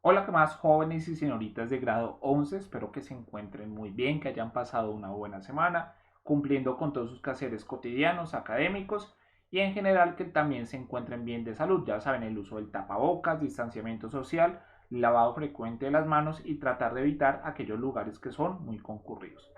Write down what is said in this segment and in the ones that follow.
Hola, ¿qué más jóvenes y señoritas de grado 11? Espero que se encuentren muy bien, que hayan pasado una buena semana, cumpliendo con todos sus quehaceres cotidianos, académicos y en general que también se encuentren bien de salud. Ya saben, el uso del tapabocas, distanciamiento social, lavado frecuente de las manos y tratar de evitar aquellos lugares que son muy concurridos.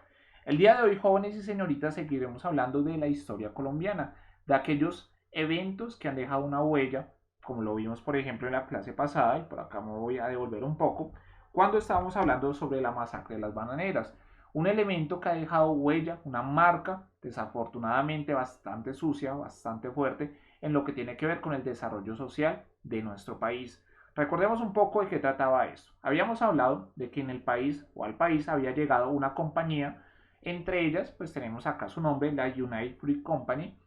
El día de hoy, jóvenes y señoritas, seguiremos hablando de la historia colombiana, de aquellos eventos que han dejado una huella, como lo vimos por ejemplo en la clase pasada, y por acá me voy a devolver un poco, cuando estábamos hablando sobre la masacre de las bananeras. Un elemento que ha dejado huella, una marca desafortunadamente bastante sucia, bastante fuerte, en lo que tiene que ver con el desarrollo social de nuestro país. Recordemos un poco de qué trataba esto. Habíamos hablado de que en el país o al país había llegado una compañía, entre ellas pues tenemos acá su nombre, la United Fruit Company,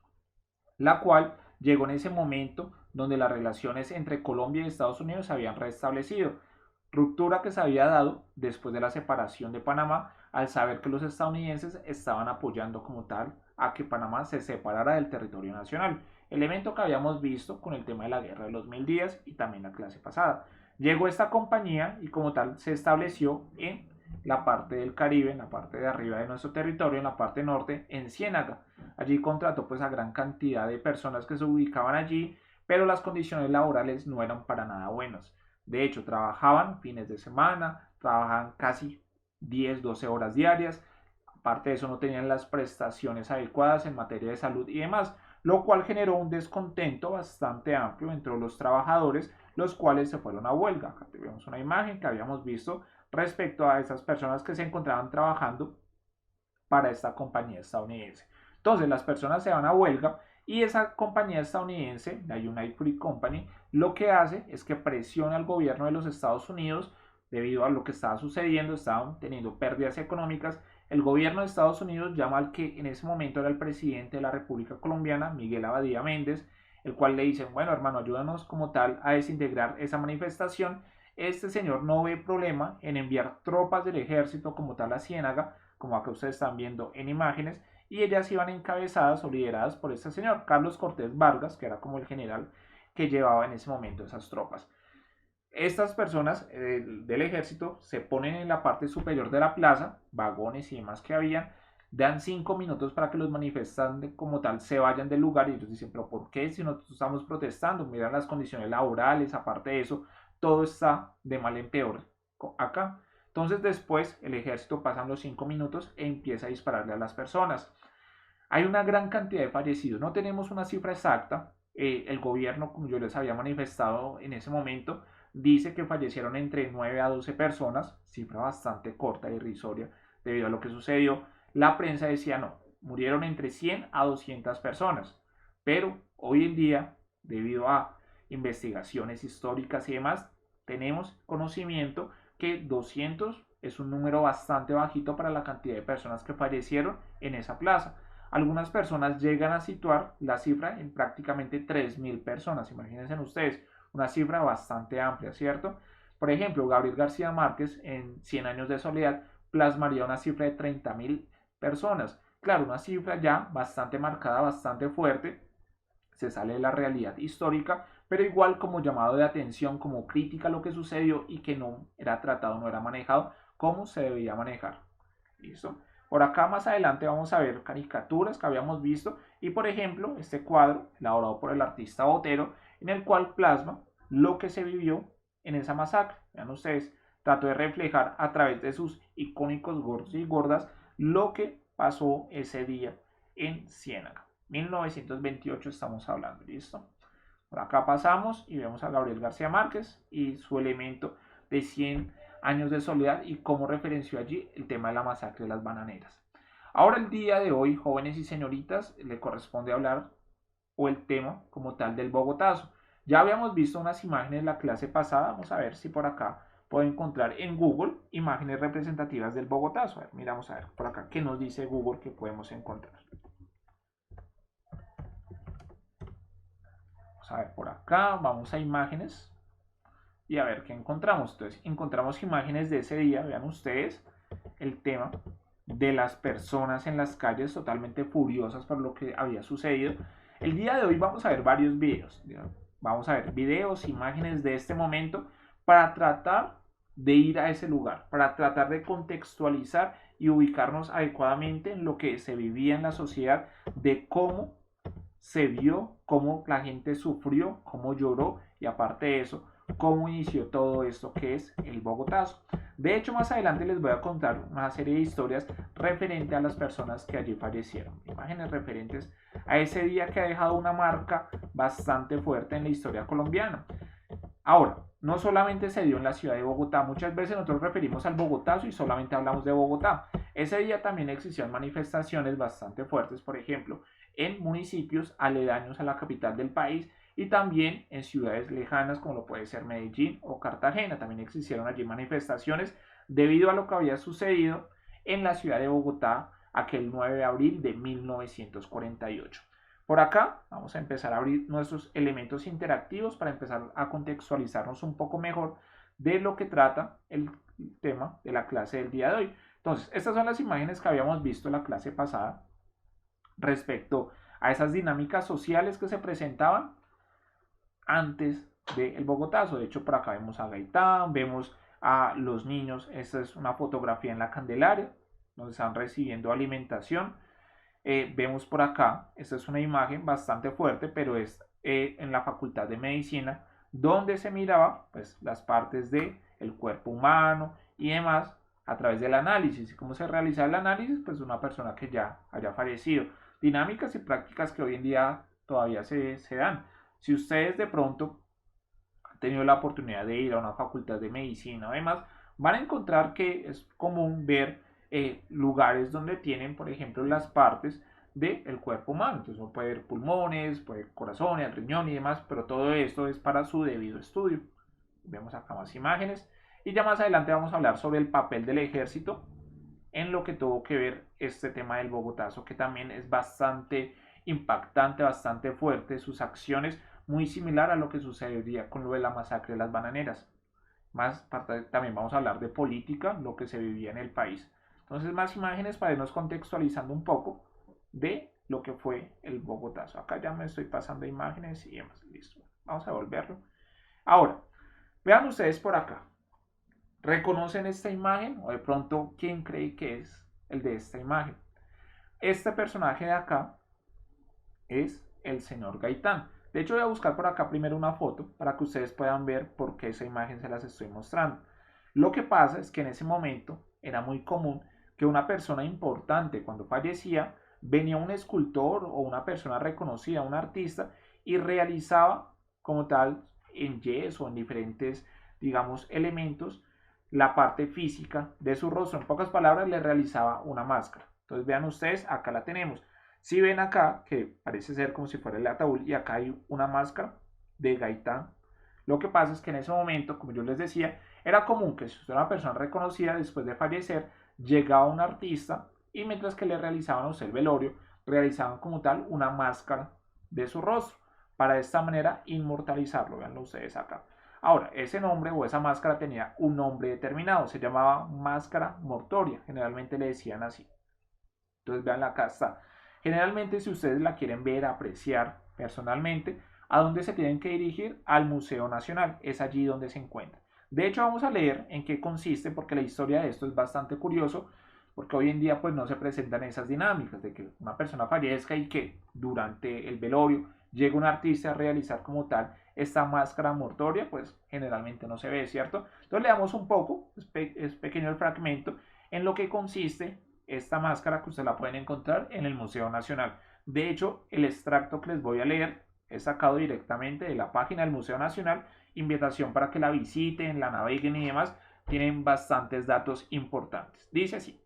la cual llegó en ese momento donde las relaciones entre Colombia y Estados Unidos se habían restablecido, ruptura que se había dado después de la separación de Panamá al saber que los estadounidenses estaban apoyando como tal a que Panamá se separara del territorio nacional, elemento que habíamos visto con el tema de la guerra de los 1000 días y también la clase pasada. Llegó esta compañía y como tal se estableció en la parte del Caribe, en la parte de arriba de nuestro territorio, en la parte norte, en Ciénaga. Allí contrató pues a gran cantidad de personas que se ubicaban allí, pero las condiciones laborales no eran para nada buenas. De hecho, trabajaban fines de semana, trabajaban casi 10, 12 horas diarias. Aparte de eso, no tenían las prestaciones adecuadas en materia de salud y demás, lo cual generó un descontento bastante amplio entre los trabajadores, los cuales se fueron a huelga. Acá tenemos una imagen que habíamos visto respecto a esas personas que se encontraban trabajando para esta compañía estadounidense. Entonces las personas se van a huelga y esa compañía estadounidense, la United Fruit Company, lo que hace es que presiona al gobierno de los Estados Unidos debido a lo que estaba sucediendo, estaban teniendo pérdidas económicas. El gobierno de Estados Unidos llama al que en ese momento era el presidente de la República Colombiana, Miguel Abadía Méndez, el cual le dicen, bueno hermano, ayúdanos como tal a desintegrar esa manifestación. Este señor no ve problema en enviar tropas del ejército como tal a Ciénaga, como acá ustedes están viendo en imágenes, y ellas iban encabezadas o lideradas por este señor, Carlos Cortés Vargas, que era como el general que llevaba en ese momento esas tropas. Estas personas del ejército se ponen en la parte superior de la plaza, vagones y demás que habían, dan 5 minutos para que los manifestantes como tal se vayan del lugar y ellos dicen, pero ¿por qué si nosotros estamos protestando? Miran las condiciones laborales, aparte de eso, todo está de mal en peor acá. Entonces después el ejército pasan los 5 minutos e empieza a dispararle a las personas. Hay una gran cantidad de fallecidos, no tenemos una cifra exacta. El gobierno, como yo les había manifestado en ese momento, dice que fallecieron entre 9 a 12 personas, cifra bastante corta y irrisoria debido a lo que sucedió. La prensa decía no, murieron entre 100 a 200 personas, pero hoy en día, debido a investigaciones históricas y demás, tenemos conocimiento que 200 es un número bastante bajito para la cantidad de personas que fallecieron en esa plaza. Algunas personas llegan a situar la cifra en prácticamente 3000 personas. Imagínense ustedes, una cifra bastante amplia, ¿cierto? Por ejemplo, Gabriel García Márquez en 100 años de soledad plasmaría una cifra de 30.000 personas. Claro, una cifra ya bastante marcada, bastante fuerte, se sale de la realidad histórica, pero igual como llamado de atención, como crítica a lo que sucedió y que no era tratado, no era manejado como se debía manejar. ¿Listo? Por acá más adelante vamos a ver caricaturas que habíamos visto y por ejemplo este cuadro elaborado por el artista Botero en el cual plasma lo que se vivió en esa masacre. Vean ustedes, trató de reflejar a través de sus icónicos gordos y gordas lo que pasó ese día en Ciénaga. 1928 estamos hablando, ¿listo? Por acá pasamos y vemos a Gabriel García Márquez y su elemento de 100 años de soledad y cómo referenció allí el tema de la masacre de las bananeras. Ahora el día de hoy, jóvenes y señoritas, le corresponde hablar o el tema como tal del Bogotazo. Ya habíamos visto unas imágenes en la clase pasada, vamos a ver si por acá puedo encontrar en Google imágenes representativas del Bogotazo. A ver, miramos a ver por acá qué nos dice Google que podemos encontrar. Vamos a ver por acá, vamos a imágenes y a ver qué encontramos. Entonces encontramos imágenes de ese día, vean ustedes el tema de las personas en las calles totalmente furiosas por lo que había sucedido. El día de hoy vamos a ver varios videos, vamos a ver videos, imágenes de este momento para tratar de ir a ese lugar, para tratar de contextualizar y ubicarnos adecuadamente en lo que se vivía en la sociedad, de cómo se vio, cómo la gente sufrió, cómo lloró y aparte de eso, cómo inició todo esto que es el Bogotazo. De hecho, más adelante les voy a contar una serie de historias referente a las personas que allí fallecieron, imágenes referentes a ese día que ha dejado una marca bastante fuerte en la historia colombiana. Ahora, no solamente se dio en la ciudad de Bogotá, muchas veces nosotros referimos al Bogotazo y solamente hablamos de Bogotá. Ese día también existían manifestaciones bastante fuertes, por ejemplo, en municipios aledaños a la capital del país y también en ciudades lejanas como lo puede ser Medellín o Cartagena. También existieron allí manifestaciones debido a lo que había sucedido en la ciudad de Bogotá aquel 9 de abril de 1948. Por acá vamos a empezar a abrir nuestros elementos interactivos para empezar a contextualizarnos un poco mejor de lo que trata el tema de la clase del día de hoy. Entonces, estas son las imágenes que habíamos visto en la clase pasada respecto a esas dinámicas sociales que se presentaban antes del Bogotazo. De hecho, por acá vemos a Gaitán, vemos a los niños. Esta es una fotografía en la Candelaria, donde están recibiendo alimentación. Vemos por acá, esta es una imagen bastante fuerte, pero es en la Facultad de Medicina, donde se miraba pues, las partes del cuerpo humano y demás a través del análisis. ¿Y cómo se realiza el análisis? Pues una persona que ya haya fallecido. Dinámicas y prácticas que hoy en día todavía se dan. Si ustedes de pronto han tenido la oportunidad de ir a una facultad de medicina, además, van a encontrar que es común ver lugares donde tienen, por ejemplo, las partes del cuerpo humano. Entonces uno puede ver pulmones, puede ver corazón, el riñón y demás, pero todo esto es para su debido estudio. Vemos acá más imágenes y ya más adelante vamos a hablar sobre el papel del ejército en lo que tuvo que ver este tema del Bogotazo, que también es bastante impactante, bastante fuerte, sus acciones muy similar a lo que sucedería con lo de la masacre de las bananeras. Más también vamos a hablar de política, lo que se vivía en el país. Entonces, más imágenes para irnos contextualizando un poco de lo que fue el Bogotazo. Acá ya me estoy pasando imágenes y demás. Listo. Vamos a volverlo. Ahora, vean ustedes por acá. ¿Reconocen esta imagen? O de pronto, ¿quién cree que es el de esta imagen? Este personaje de acá es el señor Gaitán. De hecho, voy a buscar por acá primero una foto para que ustedes puedan ver por qué esa imagen se las estoy mostrando. Lo que pasa es que en ese momento era muy común que una persona importante, cuando fallecía, venía un escultor o una persona reconocida, un artista, y realizaba como tal en yeso, en diferentes, digamos, elementos, la parte física de su rostro. En pocas palabras, le realizaba una máscara. Entonces vean ustedes, acá la tenemos. Si ven acá, que parece ser como si fuera el ataúd, y acá hay una máscara de Gaitán. Lo que pasa es que en ese momento, como yo les decía, era común que si usted era una persona reconocida después de fallecer, llegaba un artista y mientras que le realizaban a usted el velorio, realizaban como tal una máscara de su rostro para de esta manera inmortalizarlo. Veanlo ustedes acá. Ahora, ese nombre o esa máscara tenía un nombre determinado, se llamaba máscara mortoria, generalmente le decían así. Entonces vean acá está. Generalmente si ustedes la quieren ver, apreciar personalmente, ¿a dónde se tienen que dirigir? Al Museo Nacional, es allí donde se encuentra. De hecho vamos a leer en qué consiste porque la historia de esto es bastante curioso porque hoy en día pues no se presentan esas dinámicas de que una persona fallezca y que durante el velorio llegue un artista a realizar como tal esta máscara mortoria, pues generalmente no se ve, ¿cierto? Entonces le damos un poco, es pequeño el fragmento, en lo que consiste esta máscara que ustedes la pueden encontrar en el Museo Nacional. De hecho, el extracto que les voy a leer es sacado directamente de la página del Museo Nacional. Invitación para que la visiten, la naveguen y demás. Tienen bastantes datos importantes. Dice así.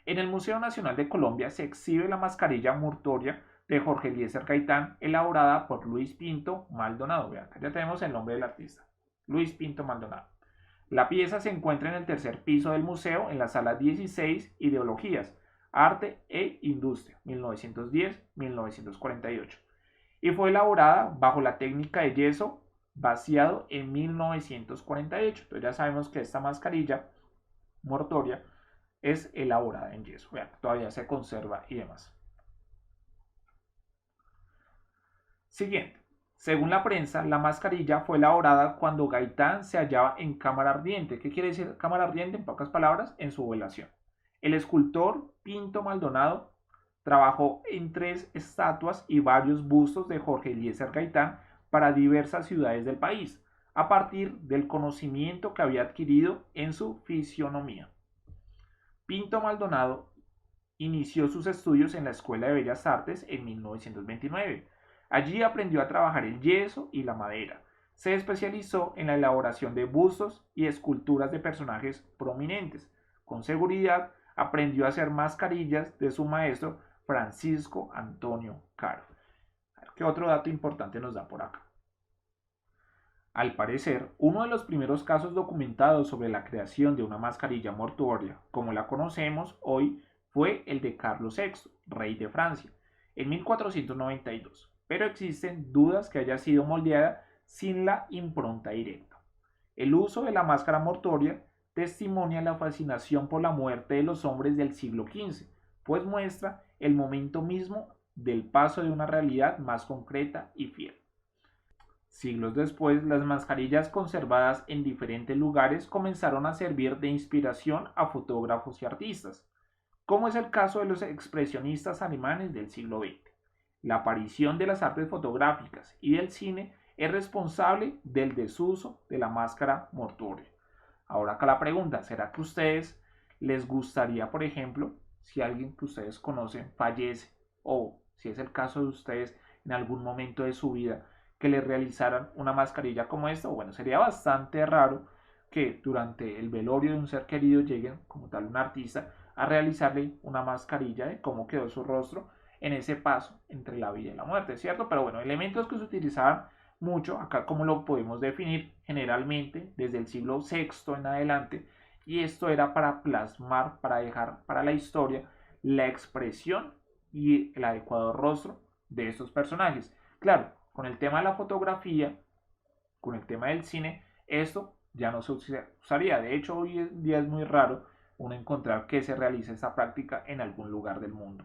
En el Museo Nacional de Colombia se exhibe la mascarilla mortoria de Jorge Eliezer Gaitán, elaborada por Luis Pinto Maldonado. Vean, acá ya tenemos el nombre del artista. Luis Pinto Maldonado. La pieza se encuentra en el tercer piso del museo, en la sala 16, Ideologías, Arte e Industria, 1910-1948, y fue elaborada bajo la técnica de yeso vaciado en 1948. Entonces ya sabemos que esta mascarilla mortoria es elaborada en yeso. Vean, todavía se conserva y demás. Siguiente. Según la prensa, la mascarilla fue elaborada cuando Gaitán se hallaba en cámara ardiente. ¿Qué quiere decir cámara ardiente? En pocas palabras, en su velación. El escultor Pinto Maldonado trabajó en 3 estatuas y varios bustos de Jorge Eliezer Gaitán para diversas ciudades del país, a partir del conocimiento que había adquirido en su fisionomía. Pinto Maldonado inició sus estudios en la Escuela de Bellas Artes en 1929. Allí aprendió a trabajar el yeso y la madera. Se especializó en la elaboración de bustos y esculturas de personajes prominentes. Con seguridad, aprendió a hacer mascarillas de su maestro Francisco Antonio Caro. ¿Qué otro dato importante nos da por acá? Al parecer, uno de los primeros casos documentados sobre la creación de una mascarilla mortuoria, como la conocemos hoy, fue el de Carlos VI, rey de Francia, en 1492, pero existen dudas que haya sido moldeada sin la impronta directa. El uso de la máscara mortuoria testimonia la fascinación por la muerte de los hombres del siglo XV, pues muestra el momento mismo del paso de una realidad más concreta y fiel. Siglos después, las mascarillas conservadas en diferentes lugares comenzaron a servir de inspiración a fotógrafos y artistas, como es el caso de los expresionistas alemanes del siglo XX. La aparición de las artes fotográficas y del cine es responsable del desuso de la máscara mortuoria. Ahora acá la pregunta, ¿será que a ustedes les gustaría, por ejemplo, si alguien que ustedes conocen fallece, o si es el caso de ustedes en algún momento de su vida, que les realizaran una mascarilla como esta? Bueno, sería bastante raro que durante el velorio de un ser querido lleguen como tal un artista a realizarle una mascarilla de cómo quedó su rostro en ese paso entre la vida y la muerte, ¿cierto? Pero bueno, elementos que se utilizaban mucho, acá como lo podemos definir, generalmente desde el siglo VI en adelante, y esto era para plasmar, para dejar para la historia la expresión y el adecuado rostro de estos personajes. Claro, con el tema de la fotografía, con el tema del cine, esto ya no se usaría. De hecho, hoy en día es muy raro uno encontrar que se realice esta práctica en algún lugar del mundo.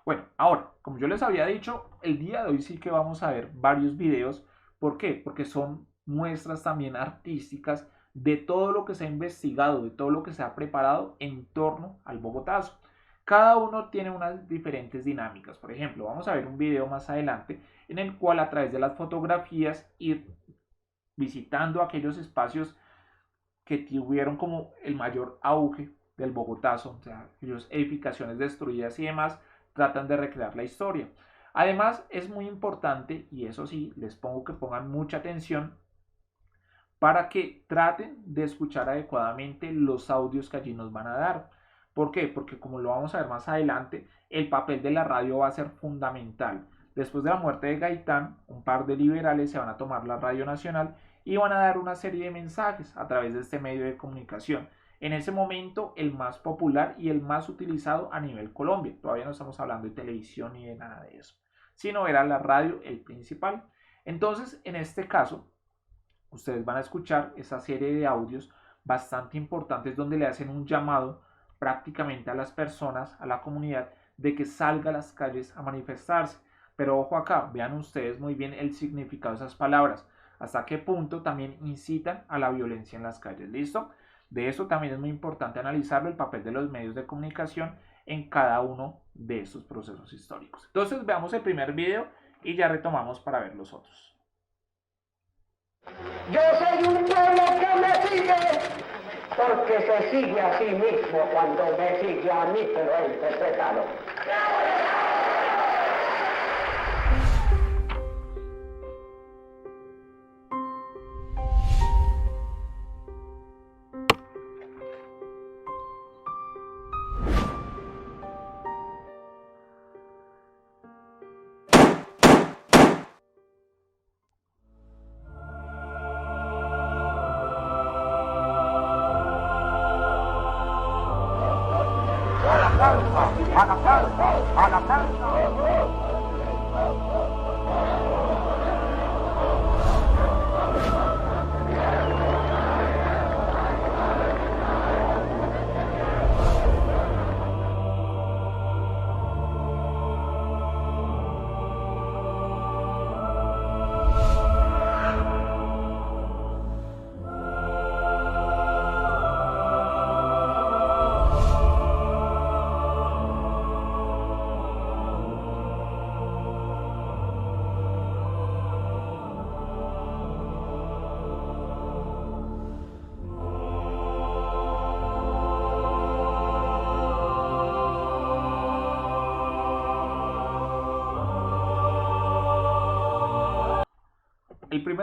Bueno, ahora, como yo les había dicho, el día de hoy sí que vamos a ver varios videos. ¿Por qué? Porque son muestras también artísticas de todo lo que se ha investigado, de todo lo que se ha preparado en torno al Bogotazo. Cada uno tiene unas diferentes dinámicas. Por ejemplo, vamos a ver un video más adelante en el cual a través de las fotografías ir visitando aquellos espacios que tuvieron como el mayor auge del Bogotazo, o sea, aquellas edificaciones destruidas y demás, tratan de recrear la historia. Además, es muy importante, y eso sí, les pongo que pongan mucha atención, para que traten de escuchar adecuadamente los audios que allí nos van a dar. ¿Por qué? Porque como lo vamos a ver más adelante, el papel de la radio va a ser fundamental. Después de la muerte de Gaitán, un par de liberales se van a tomar la Radio Nacional y van a dar una serie de mensajes a través de este medio de comunicación. En ese momento, el más popular y el más utilizado a nivel Colombia. Todavía no estamos hablando de televisión ni de nada de eso, sino era la radio el principal. Entonces, en este caso, ustedes van a escuchar esa serie de audios bastante importantes donde le hacen un llamado prácticamente a las personas, a la comunidad, de que salga a las calles a manifestarse. Pero ojo acá, vean ustedes muy bien el significado de esas palabras, hasta qué punto también incitan a la violencia en las calles, ¿listo? De eso también es muy importante analizarlo, el papel de los medios de comunicación en cada uno de estos procesos históricos. Entonces veamos el primer video y ya retomamos para ver los otros. Yo soy un pueblo que me sigue, porque se sigue a sí mismo cuando me sigue a mí, pero interpretado. ¡A la plaza! ¡A la plaza!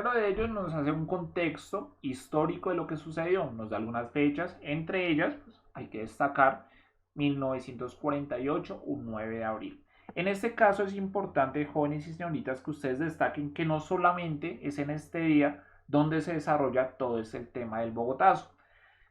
primero de ellos nos hace un contexto histórico de lo que sucedió, nos da algunas fechas, entre ellas pues, hay que destacar 1948, un 9 de abril. En este caso es importante, jóvenes y señoritas, que ustedes destaquen que no solamente es en este día donde se desarrolla todo este tema del Bogotazo.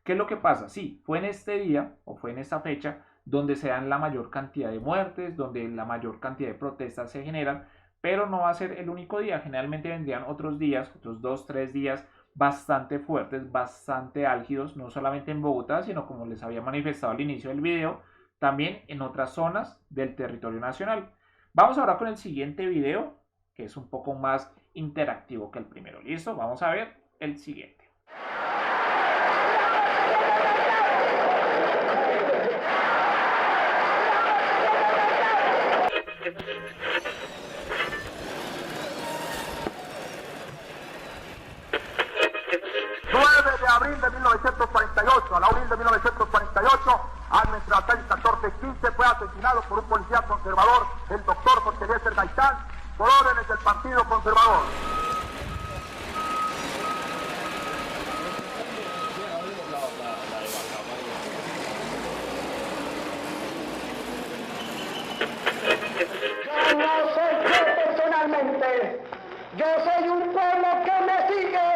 ¿Qué es lo que pasa? Sí, fue en este día o fue en esta fecha donde se dan la mayor cantidad de muertes, donde la mayor cantidad de protestas se generan, pero no va a ser el único día. Generalmente vendrían otros días, otros 2, 3 días bastante fuertes, bastante álgidos, no solamente en Bogotá, sino como les había manifestado al inicio del video, también en otras zonas del territorio nacional. Vamos ahora con el siguiente video, que es un poco más interactivo que el primero. ¿Listo? Vamos a ver el siguiente. 9 de abril de 1948, al abril de 1948, entre las 6, 14 y 15, fue asesinado por un policía conservador, el doctor Jorge Eliezer Gaitán, por órdenes del Partido Conservador. Yo no soy yo personalmente, yo soy un pueblo que me sigue,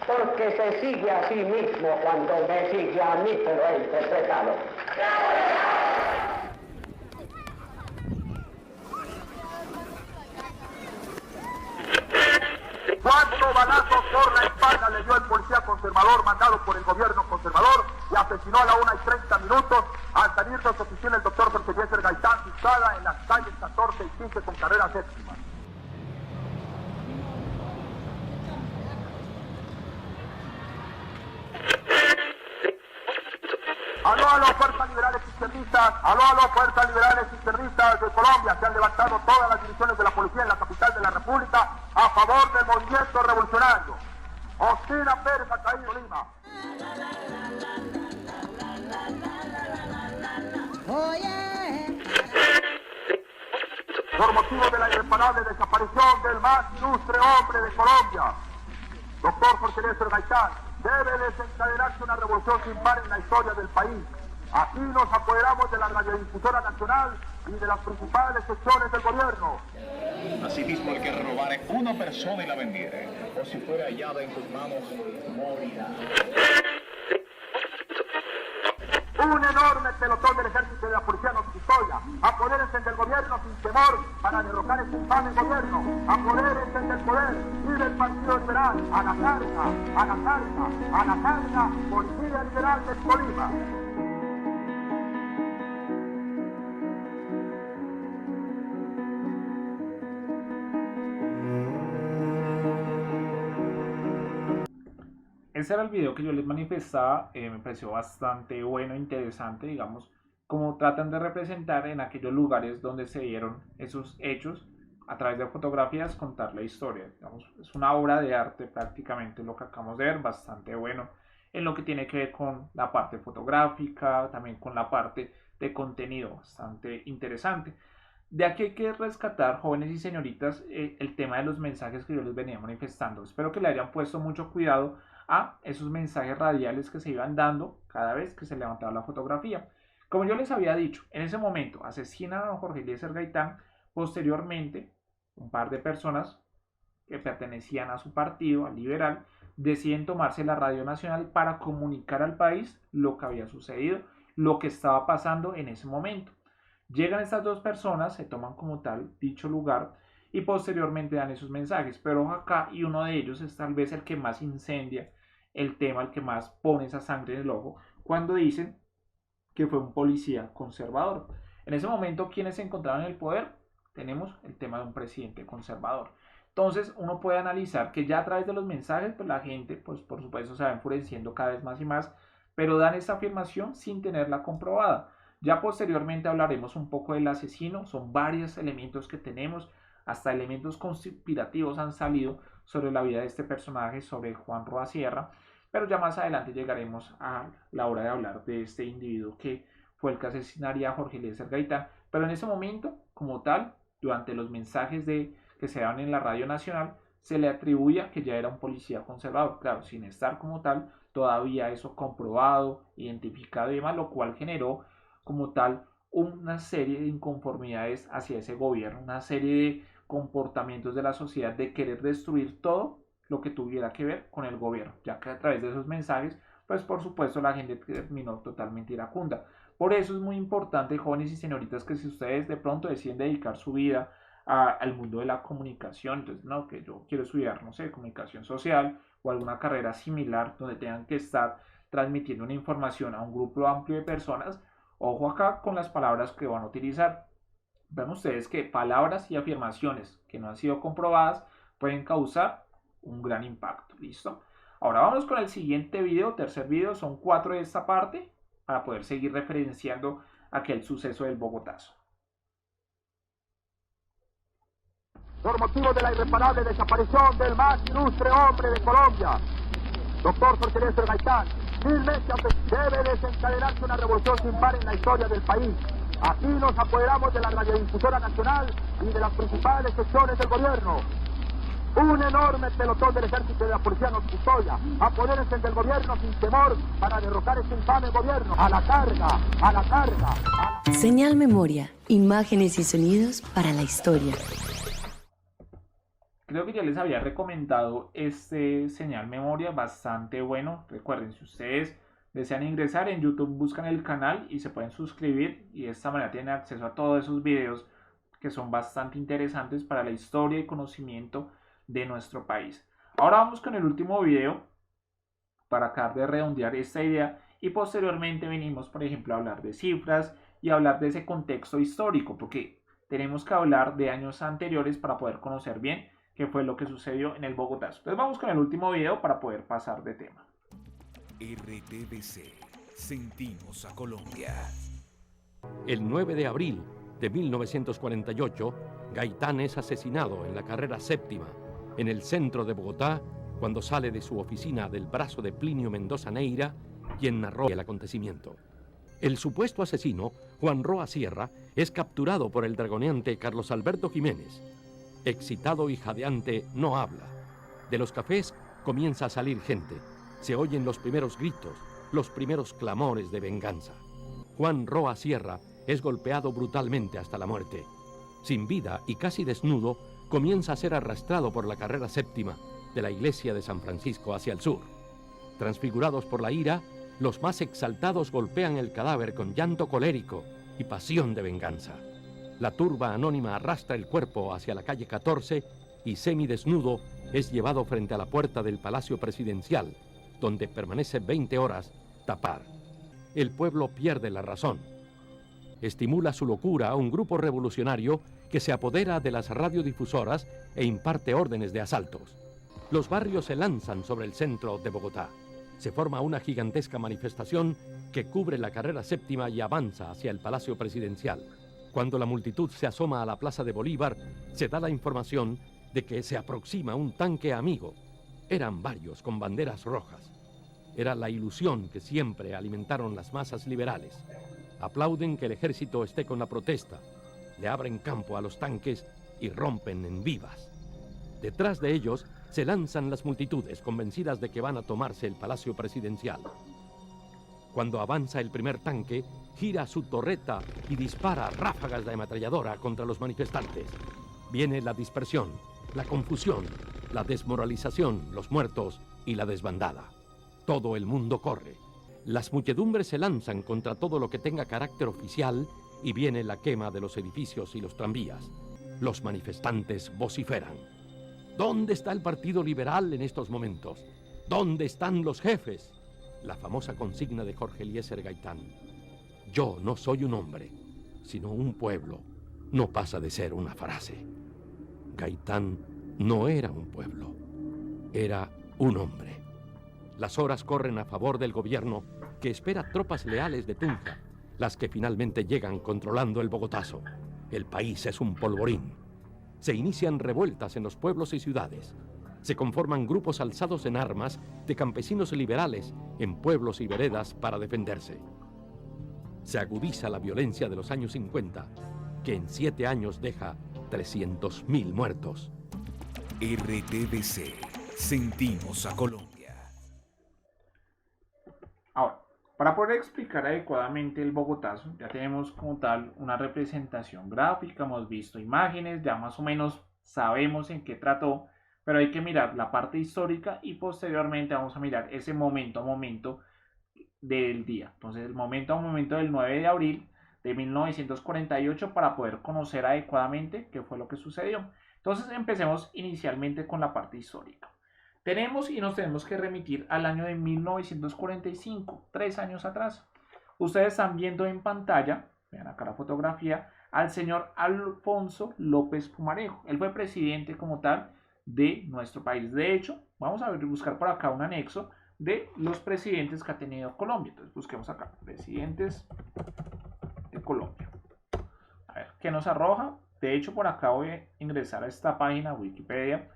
porque se sigue a sí mismo cuando me sigue a mí, te lo he interpretado. Cuatro balazos por la espalda le dio el policía conservador mandado por el gobierno conservador y asesinó a la 1:30 al salir de su oficina el doctor Jorge Eliezer Gaitán, situada en las calles 14 y 15 con carrera séptima. Aló, fuerzas liberales izquierdistas, aló, fuerzas liberales izquierdistas de Colombia. Se han levantado todas las divisiones de la policía en la capital de la República a favor del movimiento revolucionario. Ostina Pérez ha caído Lima. Por motivo de la irreparable desaparición del más ilustre hombre de Colombia, doctor Jorge Eliezer Gaitán, debe desencadenarse una revolución sin par en la historia del país. Aquí nos apoderamos de la radiodifusora nacional y de las principales secciones del gobierno. Asimismo, el que robare una persona y la vendiere, o si fuera hallada en tus manos, morirá. Un enorme pelotón del ejército y de la policía nos custodia. Apodérense del gobierno sin temor para derrocar este infame gobierno. Apodérense del poder y del Partido Liberal. A la carga, a la carga, a la carga, Policía Liberal del Tolima. Ese era el video que yo les manifestaba, me pareció bastante bueno, interesante, digamos, cómo tratan de representar en aquellos lugares donde se dieron esos hechos, a través de fotografías, contar la historia. Digamos, es una obra de arte prácticamente lo que acabamos de ver, bastante bueno, en lo que tiene que ver con la parte fotográfica, también con la parte de contenido, bastante interesante. De aquí hay que rescatar, jóvenes y señoritas, el tema de los mensajes que yo les venía manifestando. Espero que le hayan puesto mucho cuidado a esos mensajes radiales que se iban dando cada vez que se levantaba la fotografía. Como yo les había dicho, en ese momento asesinan a Jorge Eliezer Gaitán. Posteriormente, un par de personas que pertenecían a su partido, al liberal, deciden tomarse la radio nacional para comunicar al país lo que había sucedido, lo que estaba pasando en ese momento. Llegan estas dos personas, se toman como tal dicho lugar y posteriormente dan esos mensajes, pero acá y uno de ellos es tal vez el que más incendia el tema, el que más pone esa sangre en el ojo, cuando dicen que fue un policía conservador. En ese momento, ¿quiénes se encontraban en el poder? Tenemos el tema de un presidente conservador. Entonces uno puede analizar que ya a través de los mensajes, pues la gente, pues por supuesto se va enfureciendo cada vez más y más, pero dan esta afirmación sin tenerla comprobada. Ya posteriormente hablaremos un poco del asesino, son varios elementos que tenemos, hasta elementos conspirativos han salido sobre la vida de este personaje, sobre Juan Roa Sierra, pero ya más adelante llegaremos a la hora de hablar de este individuo que fue el que asesinaría a Jorge Eliezer Gaitán. Pero en ese momento, como tal, durante los mensajes que se daban en la radio nacional, se le atribuía que ya era un policía conservador, claro, sin estar como tal todavía eso comprobado, identificado y demás, lo cual generó como tal una serie de inconformidades hacia ese gobierno, una serie de comportamientos de la sociedad de querer destruir todo lo que tuviera que ver con el gobierno, ya que a través de esos mensajes, pues por supuesto la gente terminó totalmente iracunda. Por eso es muy importante, jóvenes y señoritas, que si ustedes de pronto deciden dedicar su vida al mundo de la comunicación, entonces no, que yo quiero estudiar, no sé, comunicación social o alguna carrera similar donde tengan que estar transmitiendo una información a un grupo amplio de personas, ojo acá con las palabras que van a utilizar. Ven ustedes que palabras y afirmaciones que no han sido comprobadas pueden causar un gran impacto, ¿listo? Ahora vamos con el siguiente video, tercer video, son 4 de esta parte, para poder seguir referenciando aquel suceso del Bogotazo. Por motivo de la irreparable desaparición del más ilustre hombre de Colombia, doctor Jorge Eliezer Gaitán, firmemente debe desencadenarse una revolución sin par en la historia del país. Aquí nos apoderamos de la radiodifusora nacional y de las principales secciones del gobierno. Un enorme pelotón del ejército y de la policía nos custodia. Apodérense del gobierno sin temor para derrocar este infame gobierno. A la carga, a la carga. Señal Memoria, imágenes y sonidos para la historia. Creo que ya les había recomendado este Señal Memoria, bastante bueno. Recuerden, si ustedes desean ingresar en YouTube, buscan el canal y se pueden suscribir y de esta manera tienen acceso a todos esos videos que son bastante interesantes para la historia y conocimiento de nuestro país. Ahora vamos con el último video para acabar de redondear esta idea y posteriormente venimos, por ejemplo, a hablar de cifras y hablar de ese contexto histórico, porque tenemos que hablar de años anteriores para poder conocer bien qué fue lo que sucedió en el Bogotazo. Entonces vamos con el último video para poder pasar de tema. RTBC, sentimos a Colombia. El 9 de abril de 1948, Gaitán es asesinado en la carrera séptima, en el centro de Bogotá, cuando sale de su oficina del brazo de Plinio Mendoza Neira, quien narró el acontecimiento. El supuesto asesino, Juan Roa Sierra, es capturado por el dragoneante Carlos Alberto Jiménez. Excitado y jadeante, no habla. De los cafés comienza a salir gente. Se oyen los primeros gritos, los primeros clamores de venganza. Juan Roa Sierra es golpeado brutalmente hasta la muerte. Sin vida y casi desnudo, comienza a ser arrastrado por la carrera séptima de la iglesia de San Francisco hacia el sur. Transfigurados por la ira, los más exaltados golpean el cadáver con llanto colérico y pasión de venganza. La turba anónima arrastra el cuerpo hacia la calle 14 y semidesnudo es llevado frente a la puerta del Palacio Presidencial, donde permanece 20 horas tapar. El pueblo pierde la razón. Estimula su locura a un grupo revolucionario que se apodera de las radiodifusoras e imparte órdenes de asaltos. Los barrios se lanzan sobre el centro de Bogotá. Se forma una gigantesca manifestación que cubre la carrera séptima y avanza hacia el Palacio Presidencial. Cuando la multitud se asoma a la Plaza de Bolívar, se da la información de que se aproxima un tanque amigo. Eran varios con banderas rojas. Era la ilusión que siempre alimentaron las masas liberales. Aplauden que el ejército esté con la protesta, le abren campo a los tanques y rompen en vivas. Detrás de ellos se lanzan las multitudes convencidas de que van a tomarse el Palacio Presidencial. Cuando avanza el primer tanque, gira su torreta y dispara ráfagas de ametralladora contra los manifestantes. Viene la dispersión, la confusión, la desmoralización, los muertos y la desbandada. Todo el mundo corre. Las muchedumbres se lanzan contra todo lo que tenga carácter oficial y viene la quema de los edificios y los tranvías. Los manifestantes vociferan. ¿Dónde está el Partido Liberal en estos momentos? ¿Dónde están los jefes? La famosa consigna de Jorge Eliezer Gaitán. Yo no soy un hombre, sino un pueblo. No pasa de ser una frase. Gaitán no era un pueblo, era un hombre. Las horas corren a favor del gobierno, que espera tropas leales de Tunja, las que finalmente llegan controlando el Bogotazo. El país es un polvorín. Se inician revueltas en los pueblos y ciudades. Se conforman grupos alzados en armas de campesinos liberales en pueblos y veredas para defenderse. Se agudiza la violencia de los años 50, que en 7 años deja 300.000 muertos. RTBC. Sentimos a Colombia. Ahora, para poder explicar adecuadamente el Bogotazo, ya tenemos como tal una representación gráfica, hemos visto imágenes, ya más o menos sabemos en qué trató, pero hay que mirar la parte histórica y posteriormente vamos a mirar ese momento a momento del día. Entonces, el momento a momento del 9 de abril de 1948 para poder conocer adecuadamente qué fue lo que sucedió. Entonces, empecemos inicialmente con la parte histórica. Tenemos y nos tenemos que remitir al año de 1945, 3 años atrás. Ustedes están viendo en pantalla, vean acá la fotografía, al señor Alfonso López Pumarejo. Él fue presidente como tal de nuestro país. De hecho, vamos a buscar por acá un anexo de los presidentes que ha tenido Colombia. Entonces busquemos acá, presidentes de Colombia. A ver, ¿qué nos arroja? De hecho, por acá voy a ingresar a esta página, Wikipedia,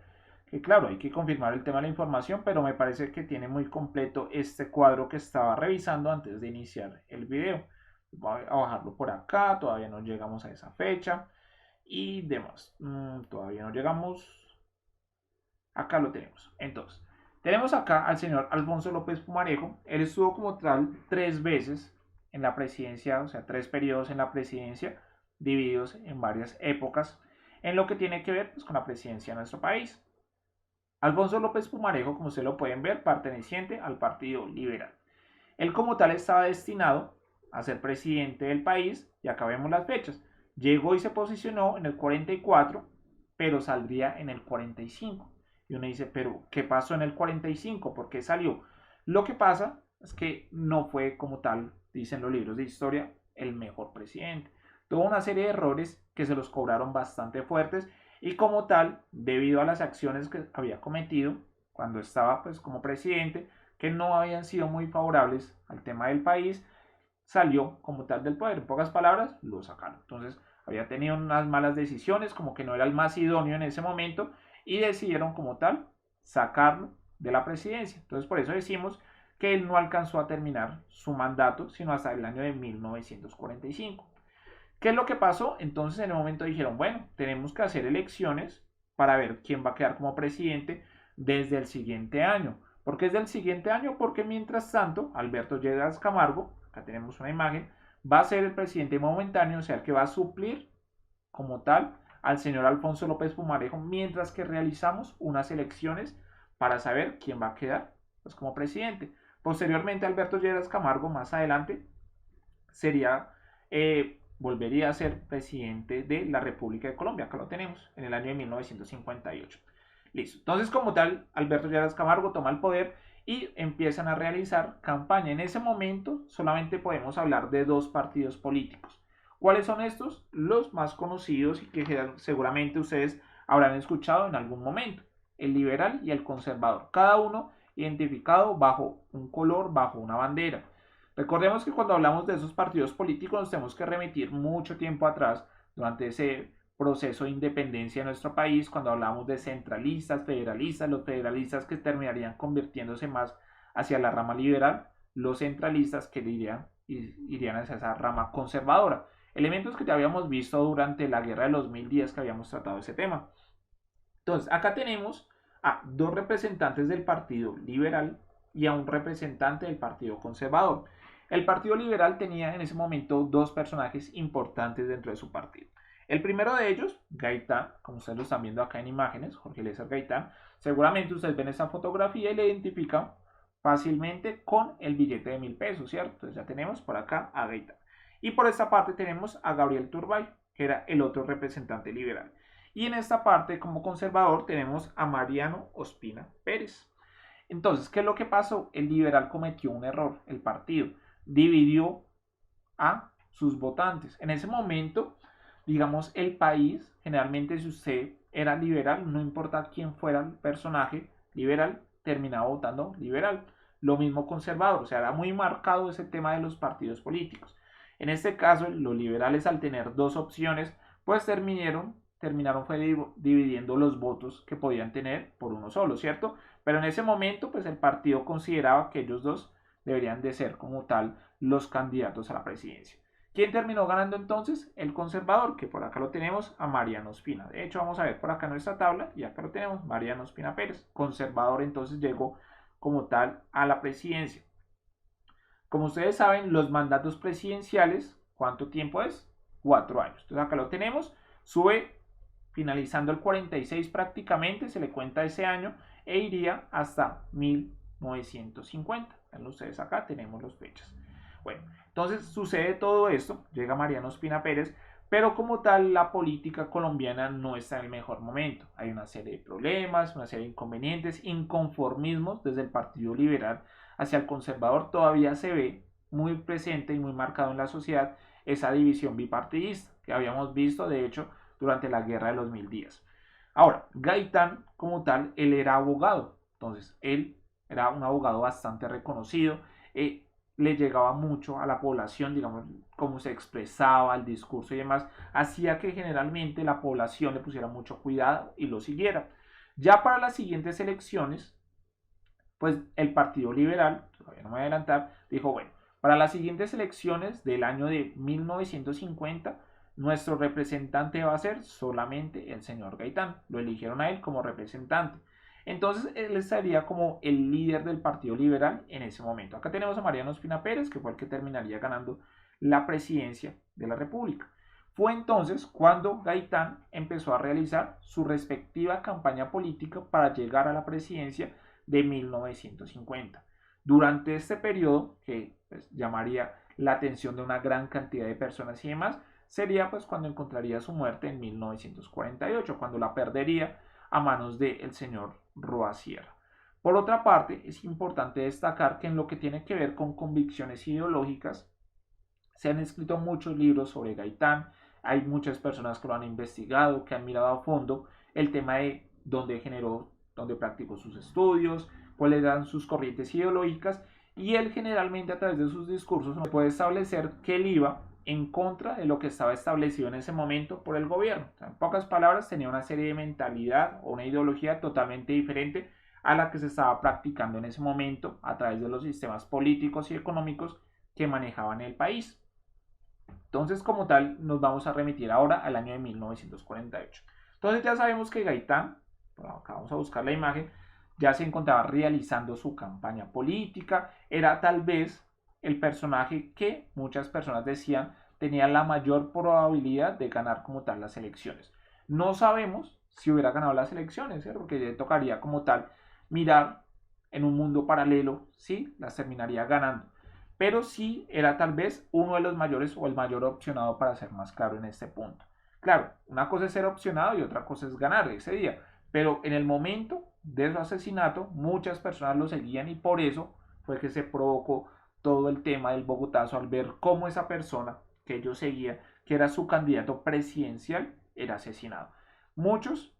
que claro, hay que confirmar el tema de la información, pero me parece que tiene muy completo este cuadro que estaba revisando antes de iniciar el video. Voy a bajarlo por acá, todavía no llegamos a esa fecha y demás. Todavía no llegamos. Acá lo tenemos. Entonces, tenemos acá al señor Alfonso López Pumarejo. Él estuvo como tal 3 veces en la presidencia, o sea, 3 periodos en la presidencia, divididos en varias épocas, en lo que tiene que ver pues, con la presidencia de nuestro país. Alfonso López Pumarejo, como ustedes lo pueden ver, perteneciente al Partido Liberal. Él como tal estaba destinado a ser presidente del país, y acá vemos las fechas. Llegó y se posicionó en el 44, pero saldría en el 45. Y uno dice, pero ¿qué pasó en el 45? ¿Por qué salió? Lo que pasa es que no fue como tal, dicen los libros de historia, el mejor presidente. Tuvo una serie de errores que se los cobraron bastante fuertes y como tal, debido a las acciones que había cometido cuando estaba pues como presidente, que no habían sido muy favorables al tema del país, salió como tal del poder. En pocas palabras, lo sacaron. Entonces, había tenido unas malas decisiones, como que no era el más idóneo en ese momento, y decidieron como tal sacarlo de la presidencia. Entonces por eso decimos que él no alcanzó a terminar su mandato sino hasta el año de 1945. ¿Qué es lo que pasó? Entonces en el momento dijeron, bueno, tenemos que hacer elecciones para ver quién va a quedar como presidente desde el siguiente año. ¿Por qué es del siguiente año? Porque mientras tanto Alberto Lleras Camargo, acá tenemos una imagen, va a ser el presidente momentáneo, o sea, el que va a suplir como tal al señor Alfonso López Pumarejo, mientras que realizamos unas elecciones para saber quién va a quedar pues, como presidente. Posteriormente, Alberto Lleras Camargo, más adelante, volvería a ser presidente de la República de Colombia. Acá lo tenemos, en el año de 1958. Listo. Entonces, como tal, Alberto Lleras Camargo toma el poder y empiezan a realizar campaña. En ese momento, solamente podemos hablar de 2 partidos políticos. ¿Cuáles son estos? Los más conocidos y que seguramente ustedes habrán escuchado en algún momento. El liberal y el conservador. Cada uno identificado bajo un color, bajo una bandera. Recordemos que cuando hablamos de esos partidos políticos nos tenemos que remitir mucho tiempo atrás, durante ese proceso de independencia de nuestro país, cuando hablamos de centralistas, federalistas, los federalistas que terminarían convirtiéndose más hacia la rama liberal, los centralistas que irían hacia esa rama conservadora. Elementos que ya habíamos visto durante la guerra de los 1000 días que habíamos tratado ese tema. Entonces, acá tenemos a 2 representantes del Partido Liberal y a un representante del Partido Conservador. El Partido Liberal tenía en ese momento 2 personajes importantes dentro de su partido. El primero de ellos, Gaitán, como ustedes lo están viendo acá en imágenes, Jorge Eliezer Gaitán. Seguramente ustedes ven esa fotografía y le identifican fácilmente con el billete de 1000 pesos, ¿cierto? Entonces ya tenemos por acá a Gaitán. Y por esta parte tenemos a Gabriel Turbay, que era el otro representante liberal. Y en esta parte, como conservador, tenemos a Mariano Ospina Pérez. Entonces, ¿qué es lo que pasó? El liberal cometió un error, el partido dividió a sus votantes. En ese momento, digamos, el país, generalmente si usted era liberal, no importa quién fuera el personaje liberal, terminaba votando liberal. Lo mismo conservador, o sea, era muy marcado ese tema de los partidos políticos. En este caso, los liberales al tener 2 opciones, pues terminaron dividiendo los votos que podían tener por uno solo, ¿cierto? Pero en ese momento, pues el partido consideraba que ellos 2 deberían de ser como tal los candidatos a la presidencia. ¿Quién terminó ganando entonces? El conservador, que por acá lo tenemos a Mariano Ospina. De hecho, vamos a ver por acá nuestra tabla y acá lo tenemos, Mariano Ospina Pérez. Conservador entonces llegó como tal a la presidencia. Como ustedes saben, los mandatos presidenciales, ¿cuánto tiempo es? 4 años. Entonces acá lo tenemos, sube finalizando el 46 prácticamente, se le cuenta ese año e iría hasta 1950. Vean ustedes acá, tenemos las fechas. Bueno, entonces sucede todo esto, llega Mariano Ospina Pérez, pero como tal la política colombiana no está en el mejor momento. Hay una serie de problemas, una serie de inconvenientes, inconformismos desde el Partido Liberal hacia el conservador. Todavía se ve muy presente y muy marcado en la sociedad esa división bipartidista que habíamos visto de hecho durante la Guerra de los 1000 días. Ahora, Gaitán como tal, él era abogado, entonces él era un abogado bastante reconocido, le llegaba mucho a la población, digamos, cómo se expresaba, el discurso y demás, hacía que generalmente la población le pusiera mucho cuidado y lo siguiera. Ya para las siguientes elecciones, pues el Partido Liberal, todavía no me voy a adelantar, dijo, bueno, para las siguientes elecciones del año de 1950, nuestro representante va a ser solamente el señor Gaitán. Lo eligieron a él como representante. Entonces él estaría como el líder del Partido Liberal en ese momento. Acá tenemos a Mariano Ospina Pérez, que fue el que terminaría ganando la presidencia de la República. Fue entonces cuando Gaitán empezó a realizar su respectiva campaña política para llegar a la presidencia de 1950. Durante este periodo, que pues, llamaría la atención de una gran cantidad de personas y demás, sería pues cuando encontraría su muerte en 1948, cuando la perdería a manos del señor Roa Sierra. Por otra parte, es importante destacar que en lo que tiene que ver con convicciones ideológicas, se han escrito muchos libros sobre Gaitán, hay muchas personas que lo han investigado, que han mirado a fondo el tema de dónde generó, dónde practicó sus estudios, cuáles eran sus corrientes ideológicas, y él generalmente a través de sus discursos puede establecer que él iba en contra de lo que estaba establecido en ese momento por el gobierno. O sea, en pocas palabras, tenía una serie de mentalidad o una ideología totalmente diferente a la que se estaba practicando en ese momento a través de los sistemas políticos y económicos que manejaban el país. Entonces, como tal, nos vamos a remitir ahora al año de 1948. Entonces ya sabemos que Gaitán, acá vamos a buscar la imagen, ya se encontraba realizando su campaña política, era tal vez el personaje que muchas personas decían tenía la mayor probabilidad de ganar como tal las elecciones. No sabemos si hubiera ganado las elecciones, ¿sí? Porque le tocaría como tal mirar en un mundo paralelo si las terminaría ganando. Pero sí era tal vez uno de los mayores o el mayor opcionado, para ser más claro en este punto. Claro, una cosa es ser opcionado y otra cosa es ganar ese día, pero en el momento de su asesinato muchas personas lo seguían y por eso fue que se provocó todo el tema del Bogotazo al ver cómo esa persona que ellos seguían, que era su candidato presidencial, era asesinado. Muchos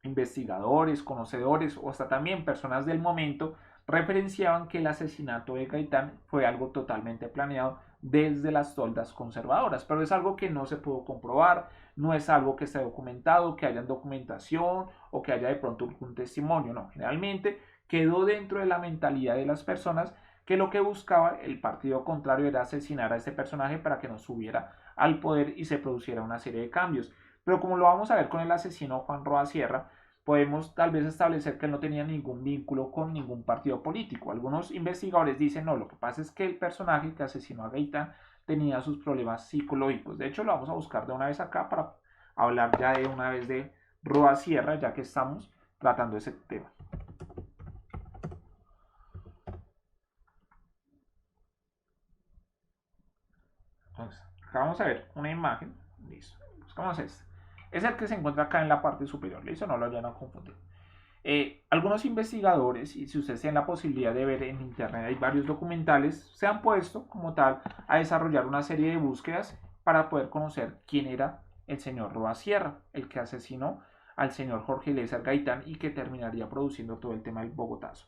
investigadores, conocedores o hasta también personas del momento referenciaban que el asesinato de Gaitán fue algo totalmente planeado desde las toldas conservadoras, pero es algo que no se pudo comprobar, no es algo que esté documentado, que haya documentación o que haya de pronto un testimonio, no, generalmente quedó dentro de la mentalidad de las personas que lo que buscaba el partido contrario era asesinar a este personaje para que no subiera al poder y se produciera una serie de cambios. Pero como lo vamos a ver con el asesino Juan Roa Sierra, podemos tal vez establecer que no tenía ningún vínculo con ningún partido político. Algunos investigadores dicen, no, lo que pasa es que el personaje que asesinó a Gaitán tenía sus problemas psicológicos. De hecho, lo vamos a buscar de una vez acá para hablar ya de una vez de Roa Sierra, ya que estamos tratando ese tema. Entonces, acá vamos a ver una imagen. Listo. Buscamos esta. Es el que se encuentra acá en la parte superior. Listo, no lo vayan a confundir. Algunos investigadores, y si ustedes tienen la posibilidad de ver en internet, hay varios documentales, se han puesto como tal a desarrollar una serie de búsquedas para poder conocer quién era el señor Roa Sierra, el que asesinó al señor Jorge Eliezer Gaitán y que terminaría produciendo todo el tema del Bogotazo.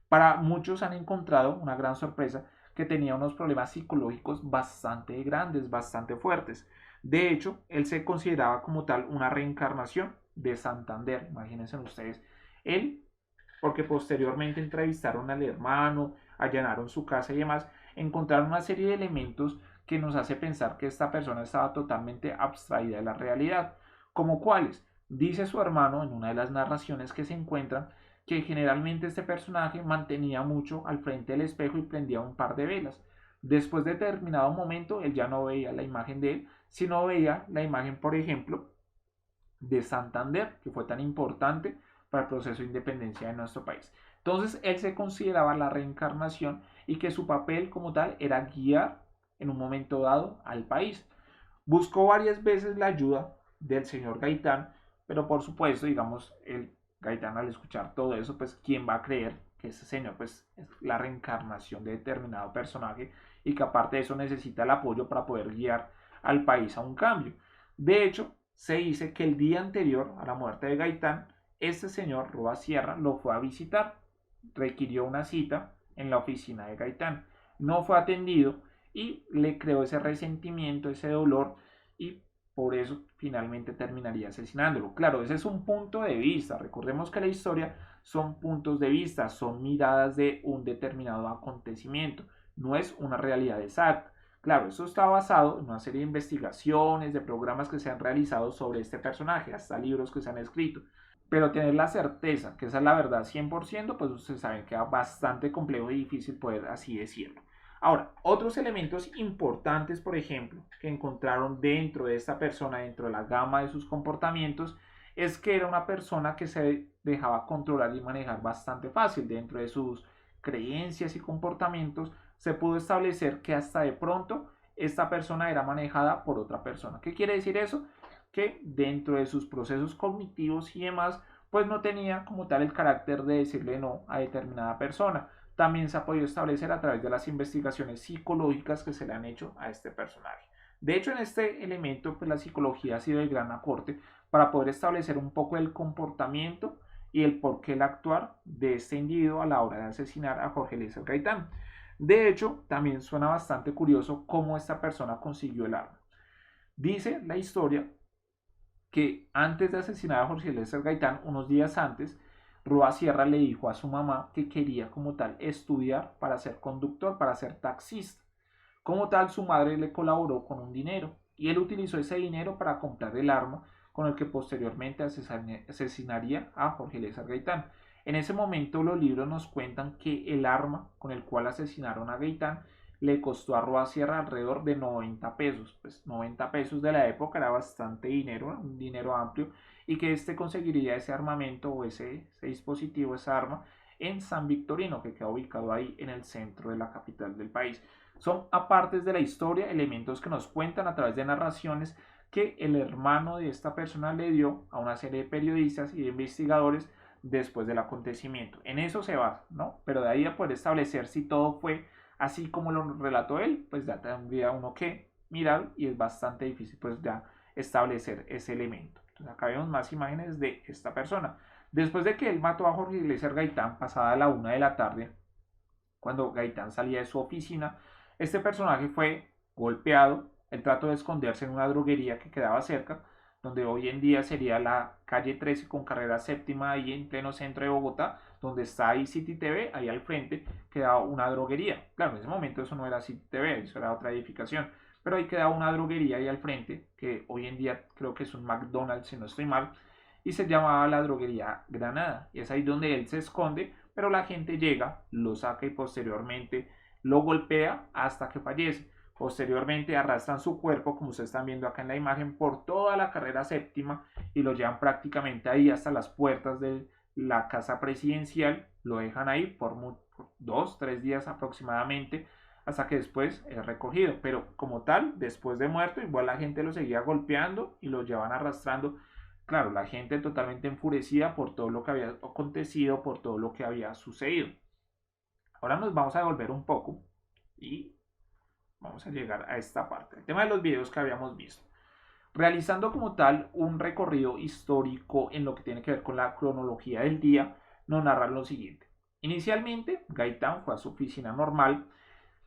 Para muchos han encontrado una gran sorpresa, que tenía unos problemas psicológicos bastante grandes, bastante fuertes. De hecho, él se consideraba como tal una reencarnación de Santander, imagínense ustedes. Él, porque posteriormente entrevistaron al hermano, allanaron su casa y demás, encontraron una serie de elementos que nos hace pensar que esta persona estaba totalmente abstraída de la realidad. ¿Como cuáles? Dice su hermano en una de las narraciones que se encuentran que generalmente este personaje mantenía mucho al frente del espejo y prendía un par de velas. Después de determinado momento, él ya no veía la imagen de él, sino veía la imagen, por ejemplo, de Santander, que fue tan importante para el proceso de independencia de nuestro país. Entonces, él se consideraba la reencarnación y que su papel como tal era guiar en un momento dado al país. Buscó varias veces la ayuda del señor Gaitán, pero por supuesto, digamos, el Gaitán al escuchar todo eso, pues ¿quién va a creer que ese señor pues es la reencarnación de determinado personaje y que aparte de eso necesita el apoyo para poder guiar al país a un cambio? De hecho, se dice que el día anterior a la muerte de Gaitán, este señor Roa Sierra lo fue a visitar, requirió una cita en la oficina de Gaitán, no fue atendido y le creó ese resentimiento, ese dolor, y por eso finalmente terminaría asesinándolo. Claro, ese es un punto de vista. Recordemos que la historia son puntos de vista, son miradas de un determinado acontecimiento, no es una realidad exacta. Claro, eso está basado en una serie de investigaciones, de programas que se han realizado sobre este personaje, hasta libros que se han escrito. Pero tener la certeza que esa es la verdad 100%, pues ustedes saben que es bastante complejo y difícil poder así decirlo. Ahora, otros elementos importantes, por ejemplo, que encontraron dentro de esta persona, dentro de la gama de sus comportamientos, es que era una persona que se dejaba controlar y manejar bastante fácil. Dentro de sus creencias y comportamientos se pudo establecer que hasta de pronto esta persona era manejada por otra persona. ¿Qué quiere decir eso? Que dentro de sus procesos cognitivos y demás, pues no tenía como tal el carácter de decirle no a determinada persona. También se ha podido establecer a través de las investigaciones psicológicas que se le han hecho a este personaje. De hecho, en este elemento, pues la psicología ha sido de gran aporte para poder establecer un poco el comportamiento y el porqué el actuar de este individuo a la hora de asesinar a Jorge Eliezer Gaitán. De hecho, también suena bastante curioso cómo esta persona consiguió el arma. Dice la historia que antes de asesinar a Jorge Eliezer Gaitán, unos días antes, Roa Sierra le dijo a su mamá que quería como tal estudiar para ser conductor, para ser taxista. Como tal, su madre le colaboró con un dinero y él utilizó ese dinero para comprar el arma con el que posteriormente asesinaría a Jorge Eliezer Gaitán. En ese momento los libros nos cuentan que el arma con el cual asesinaron a Gaitán le costó a Roa Sierra alrededor de 90 pesos. Pues 90 pesos de la época era bastante dinero, un dinero amplio, y que conseguiría ese armamento o ese dispositivo, esa arma, en San Victorino, que queda ubicado ahí en el centro de la capital del país. Son apartes de la historia, elementos que nos cuentan a través de narraciones que el hermano de esta persona le dio a una serie de periodistas y de investigadores después del acontecimiento. En eso se basa, ¿no? Pero de ahí a poder establecer si todo fue así como lo relató él, pues ya tendría uno que mirar y es bastante difícil pues ya establecer ese elemento. Entonces acá vemos más imágenes de esta persona. Después de que él mató a Jorge Eliezer Gaitán, pasada la 1 de la tarde, cuando Gaitán salía de su oficina, este personaje fue golpeado. Él trató de esconderse en una droguería que quedaba cerca, donde hoy en día sería la calle 13 con carrera séptima, ahí en pleno centro de Bogotá, donde está ahí City TV, ahí al frente quedaba una droguería. Claro, en ese momento eso no era City TV, eso era otra edificación, pero ahí quedaba una droguería ahí al frente, que hoy en día creo que es un McDonald's, si no estoy mal, y se llamaba la droguería Granada, y es ahí donde él se esconde, pero la gente llega, lo saca y posteriormente lo golpea hasta que fallece. Posteriormente arrastran su cuerpo, como ustedes están viendo acá en la imagen, por toda la carrera séptima y lo llevan prácticamente ahí hasta las puertas de la casa presidencial. Lo dejan ahí por 2-3 días aproximadamente hasta que después es recogido. Pero como tal, después de muerto, igual la gente lo seguía golpeando y lo llevan arrastrando. Claro, la gente totalmente enfurecida por todo lo que había acontecido, por todo lo que había sucedido. Ahora nos vamos a devolver un poco y vamos a llegar a esta parte, el tema de los videos que habíamos visto. Realizando como tal un recorrido histórico en lo que tiene que ver con la cronología del día, nos narran lo siguiente. Inicialmente, Gaitán fue a su oficina normal.